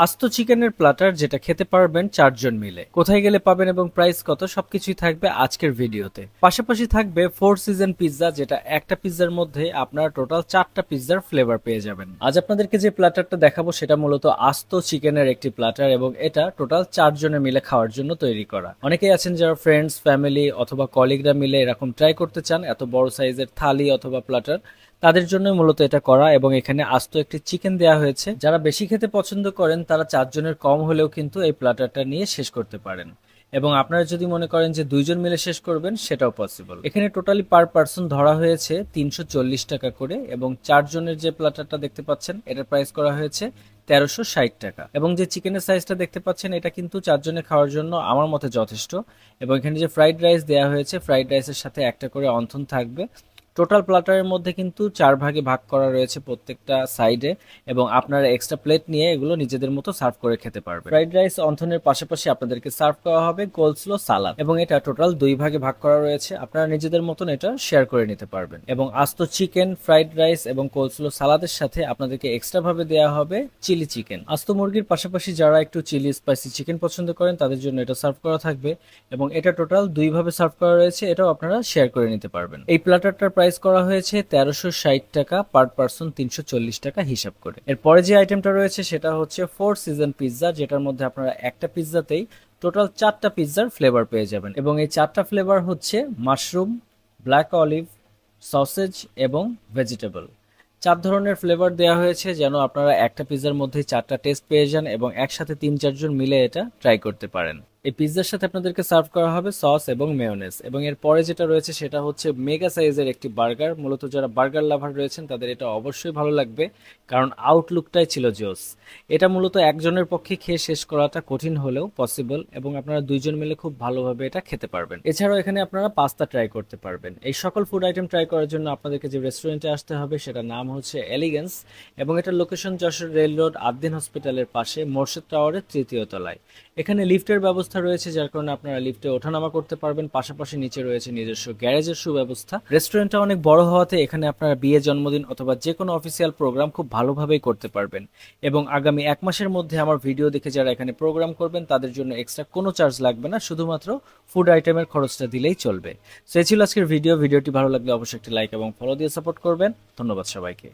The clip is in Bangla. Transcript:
আস্ত চিকেনের প্ল্যাটার যেটা খেতে পারবেন 4 জন মিলে। কোথায় গেলে পাবেন এবং প্রাইস কত সবকিছুই থাকবে আজকের ভিডিওতে। পাশাপাশি থাকবে 4 সিজন পিৎজা, যেটা একটা পিৎজার মধ্যে আপনারা টোটাল 4টা পিৎজার ফ্লেভার পেয়ে যাবেন। আজ আপনাদেরকে যে প্ল্যাটারটা দেখাবো সেটা মূলত আস্ত চিকেনের একটি প্ল্যাটার এবং এটা টোটাল 4 জনে মিলে খাওয়ার জন্য তৈরি করা। অনেকেই আছেন যারা ফ্রেন্ডস, ফ্যামিলি অথবা কলিগরা মিলে এরকম ট্রাই করতে চান এত বড় সাইজের থালি অথবা প্ল্যাটার, তাদের জন্য মূলত এটা করা। এবং এখানে আস্ত একটি চিকেন দেওয়া হয়েছে। যারা বেশি খেতে পছন্দ করেন তারা 4 জনের কম হলেও কিন্তু এই প্ল্যাটারটা নিয়ে শেষ করতে পারেন। এবং আপনারা যদি মনে করেন যে 2 জন মিলে শেষ করবেন সেটাও পসিবল। এখানে টোটালি পার পার্সন ধরা হয়েছে 340 টাকা করে এবং 4 জনের যে প্ল্যাটারটা দেখতে পাচ্ছেন এটার প্রাইস করা হয়েছে 1360 টাকা। এবং যে চিকেনের সাইজটা দেখতে পাচ্ছেন এটা কিন্তু 4 জনে খাওয়ার জন্য আমার মতে যথেষ্ট। এবং এখানে যে ফ্রাইড রাইস দেওয়া হয়েছে, ফ্রাইড রাইসের সাথে একটা করে অন্থন থাকবে। টোটাল প্ল্যাটারের মধ্যে কিন্তু 4 ভাগে ভাগ করা রয়েছে প্রত্যেকটা সাইডে, এবং আপনারা এক্সট্রা প্লেট নিয়ে এগুলো নিজেদের মতো সার্ভ করে খেতে পারবেন। ফ্রাইড রাইস অন্থনের পাশাপাশি আপনাদেরকে সার্ভ করা হবে কোলস্লো সালাদ, এবং এটা টোটাল 2 ভাগে ভাগ করা রয়েছে। আপনারা নিজেদের মতন এটা শেয়ার করে নিতে পারবেন। এবং আস্ত চিকেন, ফ্রাইড রাইস এবং কোলস্লো সালাদের সাথে আপনাদেরকে এক্সট্রা ভাবে দেওয়া হবে চিলি চিকেন। আস্ত মুরগির পাশাপাশি যারা একটু চিলি স্পাইসি চিকেন পছন্দ করেন তাদের জন্য এটা সার্ভ করা থাকবে, এবং এটা টোটাল 2 ভাবে সার্ভ করা রয়েছে। এটাও আপনারা শেয়ার করে নিতে পারবেন। এই প্ল্যাটারটার প্রাইস করা হয়েছে 1360 টাকা, পার পার্সন 340 টাকা হিসাব করে। এরপরে যে আইটেমটা রয়েছে সেটা হচ্ছে 4 সিজন পিৎজা, যেটার মধ্যে আপনারা একটা পিৎজাতেই টোটাল 4টা পিৎজার ফ্লেভার পেয়ে যাবেন। এবং এই 4টা ফ্লেভার হচ্ছে মাশরুম, ব্ল্যাক অলিভ, সসেজ এবং ভেজিটেবল। 4 ধরনের ফ্লেভার দেওয়া হয়েছে যেন আপনারা একটা পিৎজার মধ্যে 4টা টেস্ট পেয়ে যান এবং একসাথে 3-4 জন মিলে এটা ট্রাই করতে পারেন। এই পিৎজার সাথে আপনাদেরকে সার্ভ করা হবে সস এবং মেয়োনেজ। এবং এর পরে যেটা রয়েছে সেটা হচ্ছে মেগা সাইজের একটি বার্গার। মূলত যারা বার্গার লাভার রয়েছেন তাদের এটা অবশ্যই ভালো লাগবে, কারণ আউটলুকটাই ছিল জোস। এটা মূলত একজনের পক্ষে খেয়ে শেষ করাটা কঠিন হলেও পসিবল, এবং আপনারা 2 জন মিলে খুব ভালোভাবে এটা খেতে পারবেন। এছাড়াও এখানে আপনারা পাস্তা ট্রাই করতে পারবেন। এই সকল ফুড আইটেম ট্রাই করার জন্য আপনাদেরকে যে রেস্টুরেন্টে আসতে হবে সেটার নাম হচ্ছে এলিগেন্স, এবং এটার location Jessore rail road Ad-din হসপিটালের পাশে মোরশেদ টাওয়ারের 3য় তলায়। এখানে লিফটের ব্যবস্থা রয়েছে, যার কারণে আপনারা লিফটে ওঠানামা করতে পারবেন। পাশাপাশি নিচে রয়েছে নিজস্ব গ্যারেজের সুব্যবস্থা। রেস্টুরেন্টটা অনেক বড় হওয়াতে এখানে আপনারা বিয়ে, জন্মদিন অথবা যে কোনো অফিসিয়াল প্রোগ্রাম খুব ভালোভাবেই করতে পারবেন। এবং আগামী 1 মাসের মধ্যে আমার ভিডিও দেখে যারা এখানে প্রোগ্রাম করবেন তাদের জন্য এক্সট্রা কোনো চার্জ লাগবে না, শুধুমাত্র ফুড আইটেমের খরচটা দিলেই চলবে। সো এই ছিল আজকের ভিডিওটি ভালো লাগলে অবশ্যই একটি লাইক এবং ফলো দিয়ে সাপোর্ট করবেন। ধন্যবাদ সবাইকে।